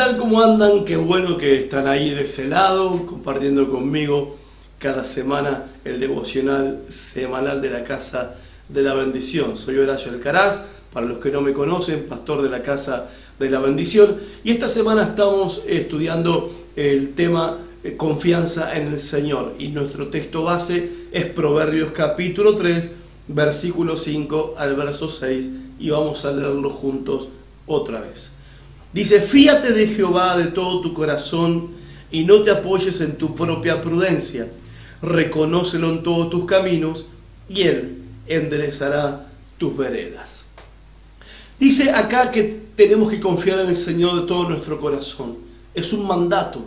tal? ¿Cómo andan? Qué bueno que están ahí de ese lado, compartiendo conmigo cada semana el devocional semanal de la Casa de la Bendición. Soy Horacio Alcaraz, para los que no me conocen, pastor de la Casa de la Bendición. Y esta semana estamos estudiando el tema confianza en el Señor. Y nuestro texto base es Proverbios capítulo 3, versículo 5 al verso 6. Y vamos a leerlo juntos otra vez. Dice: fíate de Jehová de todo tu corazón y no te apoyes en tu propia prudencia. Reconócelo en todos tus caminos y Él enderezará tus veredas. Dice acá que tenemos que confiar en el Señor de todo nuestro corazón. Es un mandato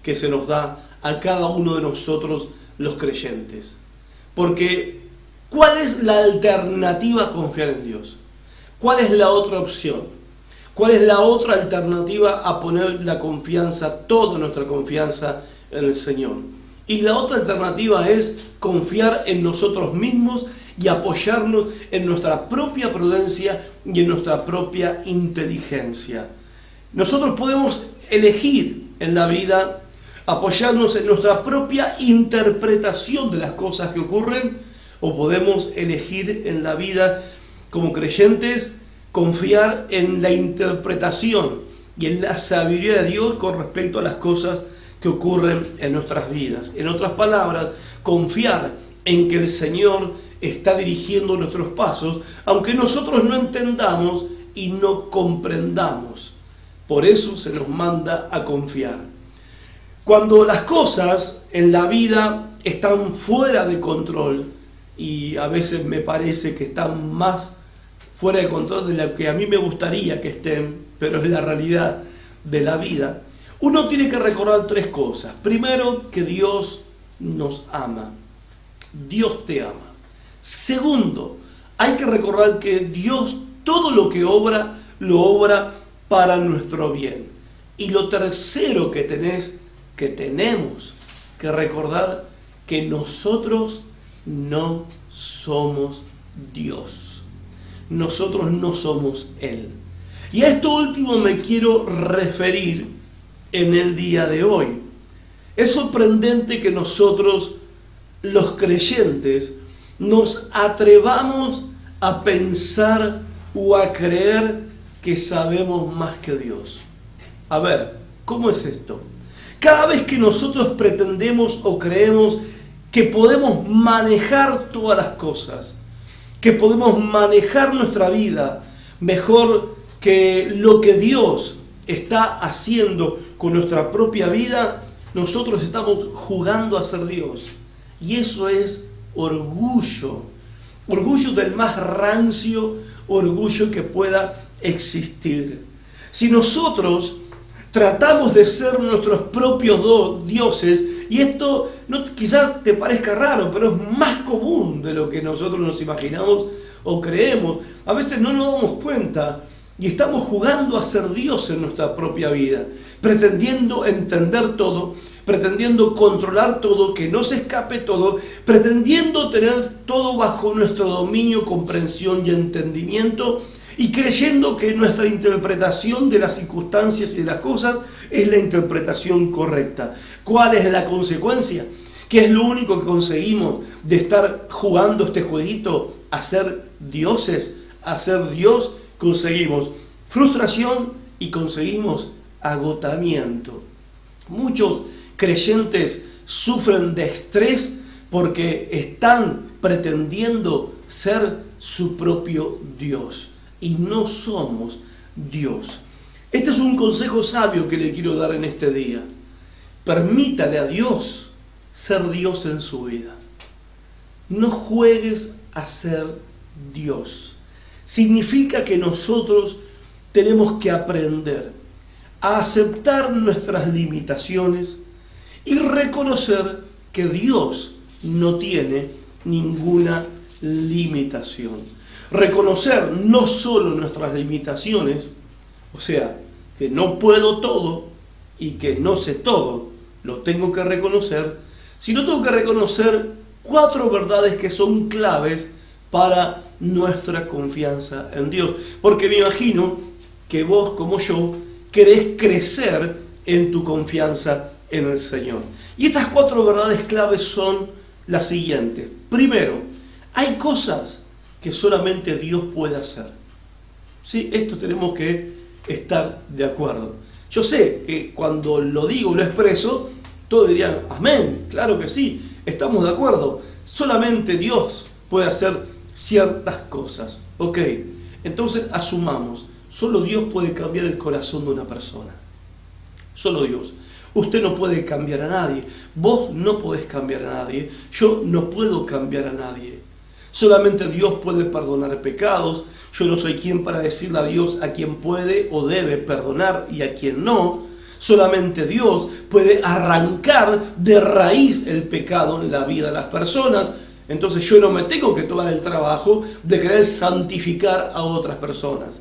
que se nos da a cada uno de nosotros los creyentes. Porque, ¿cuál es la alternativa a confiar en Dios? ¿Cuál es la otra opción? ¿Cuál es la otra alternativa a poner la confianza, toda nuestra confianza en el Señor? Y la otra alternativa es confiar en nosotros mismos y apoyarnos en nuestra propia prudencia y en nuestra propia inteligencia. Nosotros podemos elegir en la vida apoyarnos en nuestra propia interpretación de las cosas que ocurren, o podemos elegir en la vida como creyentes confiar en la interpretación y en la sabiduría de Dios con respecto a las cosas que ocurren en nuestras vidas. En otras palabras, confiar en que el Señor está dirigiendo nuestros pasos, aunque nosotros no entendamos y no comprendamos. Por eso se nos manda a confiar. Cuando las cosas en la vida están fuera de control, y a veces me parece que están más fuera de control de lo que a mí me gustaría que estén, pero es la realidad de la vida, uno tiene que recordar tres cosas. Primero, que Dios nos ama. Dios te ama. Segundo, hay que recordar que Dios todo lo que obra, lo obra para nuestro bien. Y lo tercero que tenemos que recordar, que nosotros no somos Dios. Nosotros no somos Él. Y a esto último me quiero referir en el día de hoy. Es sorprendente que nosotros, los creyentes, nos atrevamos a pensar o a creer que sabemos más que Dios. A ver, ¿cómo es esto? Cada vez que nosotros pretendemos o creemos que podemos manejar todas las cosas, que podemos manejar nuestra vida mejor que lo que Dios está haciendo con nuestra propia vida, nosotros estamos jugando a ser Dios. Y eso es orgullo. Orgullo del más rancio orgullo que pueda existir. Si nosotros tratamos de ser nuestros propios dioses, y esto quizás te parezca raro, pero es más común de lo que nosotros nos imaginamos o creemos. A veces no nos damos cuenta y estamos jugando a ser Dios en nuestra propia vida, pretendiendo entender todo, pretendiendo controlar todo, que no se escape todo, pretendiendo tener todo bajo nuestro dominio, comprensión y entendimiento, y creyendo que nuestra interpretación de las circunstancias y de las cosas es la interpretación correcta. ¿Cuál es la consecuencia? ¿Qué es lo único que conseguimos de estar jugando este jueguito a ser dioses, a ser Dios? Conseguimos frustración y conseguimos agotamiento. Muchos creyentes sufren de estrés porque están pretendiendo ser su propio Dios. Y no somos Dios. Este es un consejo sabio que le quiero dar en este día. Permítale a Dios ser Dios en su vida. No juegues a ser Dios. Significa que nosotros tenemos que aprender a aceptar nuestras limitaciones y reconocer que Dios no tiene ninguna limitación. Reconocer no solo nuestras limitaciones, o sea, que no puedo todo y que no sé todo, lo tengo que reconocer, sino tengo que reconocer 4 verdades que son claves para nuestra confianza en Dios. Porque me imagino que vos, como yo, querés crecer en tu confianza en el Señor. Y estas 4 verdades claves son las siguientes. Primero, hay cosas que solamente Dios puede hacer. ¿Sí? Esto tenemos que estar de acuerdo. Yo sé que cuando lo digo, lo expreso, todos dirían, amén, claro que sí, estamos de acuerdo. Solamente Dios puede hacer ciertas cosas. Ok, entonces asumamos, solo Dios puede cambiar el corazón de una persona. Solo Dios. Usted no puede cambiar a nadie. Vos no podés cambiar a nadie. Yo no puedo cambiar a nadie. Solamente Dios puede perdonar pecados. Yo no soy quien para decirle a Dios a quien puede o debe perdonar y a quien no. Solamente Dios puede arrancar de raíz el pecado en la vida de las personas. Entonces yo no me tengo que tomar el trabajo de querer santificar a otras personas.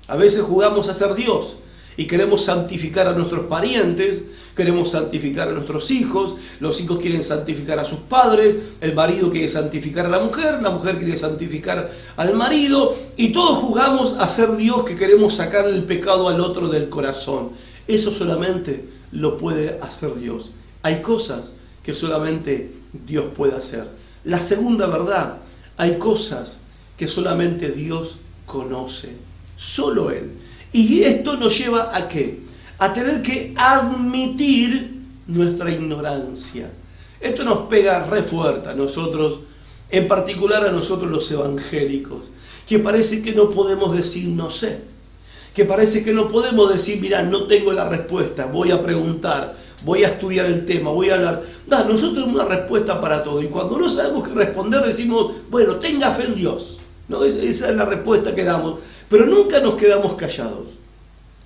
A veces jugamos a ser Dios y queremos santificar a nuestros parientes, queremos santificar a nuestros hijos, los hijos quieren santificar a sus padres, el marido quiere santificar a la mujer quiere santificar al marido, y todos jugamos a ser Dios que queremos sacar el pecado al otro del corazón. Eso solamente lo puede hacer Dios. Hay cosas que solamente Dios puede hacer. La segunda verdad, hay cosas que solamente Dios conoce, solo Él. Y esto nos lleva ¿a qué? A tener que admitir nuestra ignorancia. Esto nos pega re fuerte a nosotros, en particular a nosotros los evangélicos, que parece que no podemos decir no sé, que parece que no podemos decir, mira, no tengo la respuesta, voy a preguntar, voy a estudiar el tema, voy a hablar. Nosotros tenemos una respuesta para todo, y cuando no sabemos qué responder decimos, bueno, tenga fe en Dios. ¿No? Esa es la respuesta que damos, pero nunca nos quedamos callados.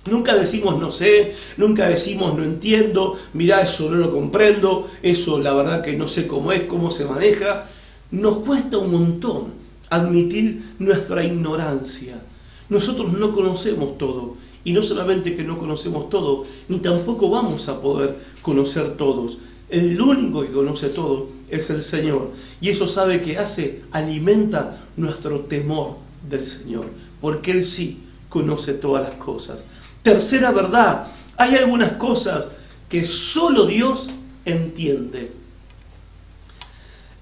Nunca decimos no sé, nunca decimos no entiendo, mirá, eso no lo comprendo, eso la verdad que no sé cómo es, cómo se maneja. Nos cuesta un montón admitir nuestra ignorancia. Nosotros no conocemos todo, y no solamente que no conocemos todo, ni tampoco vamos a poder conocer todos. El único que conoce todo es el Señor, y eso sabe que hace, alimenta nuestro temor del Señor, porque Él sí conoce todas las cosas. Tercera verdad, hay algunas cosas que solo Dios entiende.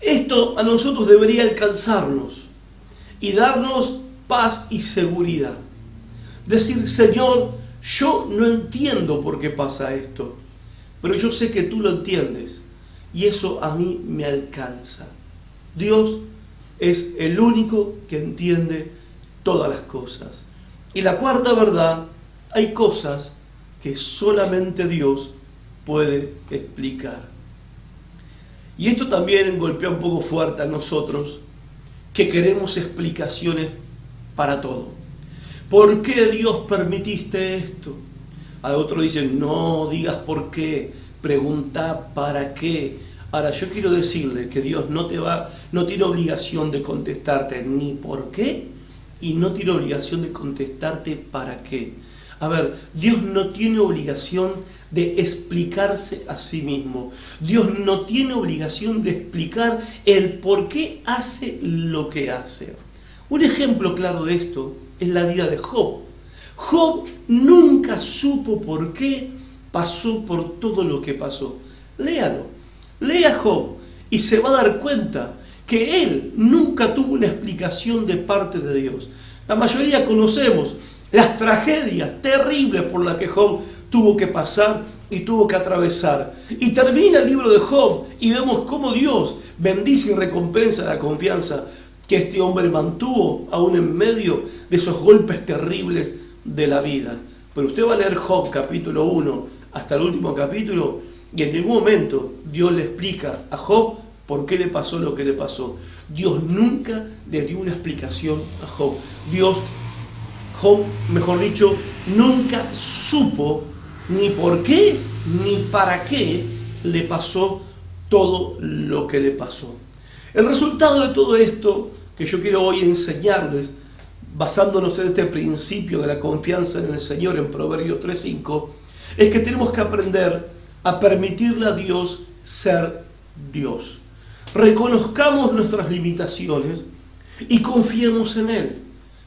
Esto a nosotros debería alcanzarnos y darnos paz y seguridad. Decir, Señor, yo no entiendo por qué pasa esto, pero yo sé que tú lo entiendes y eso a mí me alcanza. Dios es el único que entiende todas las cosas. Y la cuarta verdad, hay cosas que solamente Dios puede explicar. Y esto también golpea un poco fuerte a nosotros, que queremos explicaciones para todo. ¿Por qué Dios permitiste esto? A otros dicen, no digas por qué, pregunta para qué. Ahora, yo quiero decirle que Dios no tiene obligación de contestarte ni por qué, y no tiene obligación de contestarte para qué. A ver, Dios no tiene obligación de explicarse a sí mismo. Dios no tiene obligación de explicar el por qué hace lo que hace. Un ejemplo claro de esto es la vida de Job. Job nunca supo por qué pasó por todo lo que pasó. Léalo, lea Job y se va a dar cuenta que él nunca tuvo una explicación de parte de Dios. La mayoría conocemos las tragedias terribles por las que Job tuvo que pasar y tuvo que atravesar. Y termina el libro de Job y vemos cómo Dios bendice y recompensa la confianza que este hombre mantuvo aún en medio de esos golpes terribles de la vida. Pero usted va a leer Job capítulo 1 hasta el último capítulo y en ningún momento Dios le explica a Job por qué le pasó lo que le pasó. Dios nunca le dio una explicación a Job. Job, mejor dicho, nunca supo ni por qué ni para qué le pasó todo lo que le pasó. El resultado de todo esto que yo quiero hoy enseñarles, basándonos en este principio de la confianza en el Señor en Proverbios 3:5, es que tenemos que aprender a permitirle a Dios ser Dios. Reconozcamos nuestras limitaciones y confiemos en Él,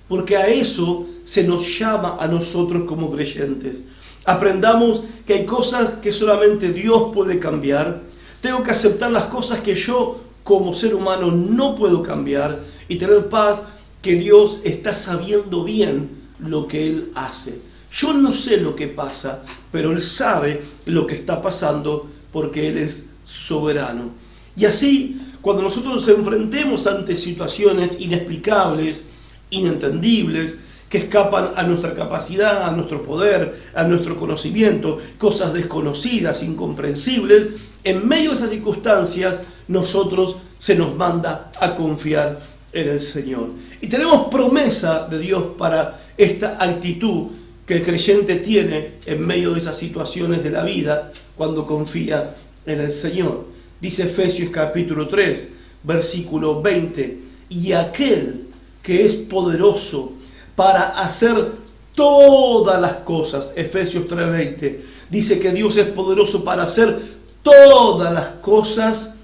porque a eso se nos llama a nosotros como creyentes, Aprendamos que hay cosas que solamente Dios puede cambiar. Tengo que aceptar las cosas que yo como ser humano no puedo cambiar y tener paz que Dios está sabiendo bien lo que Él hace. Yo no sé lo que pasa, pero Él sabe lo que está pasando porque Él es soberano. Y así, cuando nosotros nos enfrentemos ante situaciones inexplicables, inentendibles, que escapan a nuestra capacidad, a nuestro poder, a nuestro conocimiento, cosas desconocidas, incomprensibles, en medio de esas circunstancias, nosotros se nos manda a confiar en el Señor. Y tenemos promesa de Dios para esta actitud que el creyente tiene en medio de esas situaciones de la vida cuando confía en el Señor. Dice Efesios capítulo 3, versículo 20, y aquel que es poderoso para hacer todas las cosas, Efesios 3:20, dice que Dios es poderoso para hacer todas las cosas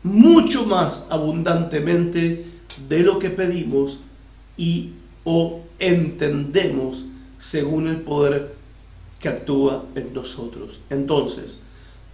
mucho más abundantemente de lo que pedimos y o entendemos según el poder que actúa en nosotros. Entonces,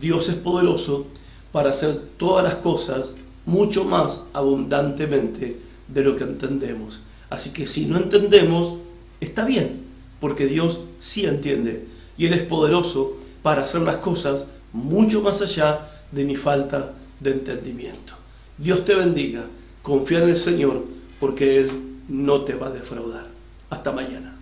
Dios es poderoso para hacer todas las cosas mucho más abundantemente de lo que entendemos. Así que si no entendemos, está bien, porque Dios sí entiende y Él es poderoso para hacer las cosas mucho más allá de mi falta de entendimiento. Dios te bendiga, confía en el Señor porque Él no te va a defraudar. Hasta mañana.